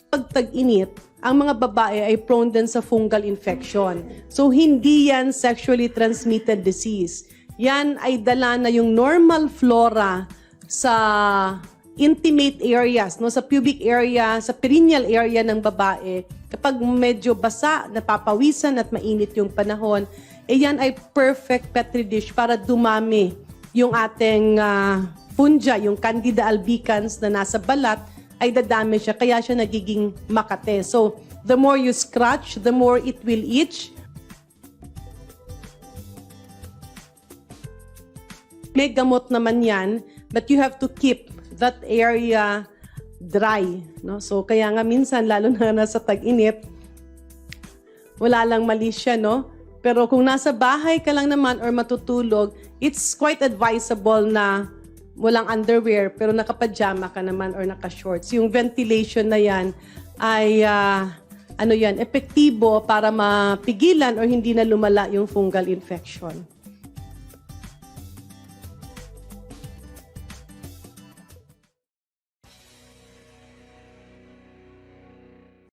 Pag tag-init, ang mga babae ay prone din sa fungal infection. So, hindi yan sexually transmitted disease. Yan ay dala na yung normal flora sa intimate areas, no, sa pubic area, sa perineal area ng babae. Kapag medyo basa, napapawisan at mainit yung panahon, yan ay perfect petri dish para dumami yung ating fungi, yung Candida albicans na nasa balat, ay dadami siya, kaya siya nagiging makate. So, the more you scratch, the more it will itch. May gamot naman yan, but you have to keep that area dry. No? So, kaya nga minsan, lalo na nasa tag-init, wala lang mali siya, no? Pero kung nasa bahay ka lang naman or matutulog, it's quite advisable na walang underwear, pero nakapajama ka naman or naka-shorts. Yung ventilation na yan ay epektibo para mapigilan or hindi na lumala yung fungal infection.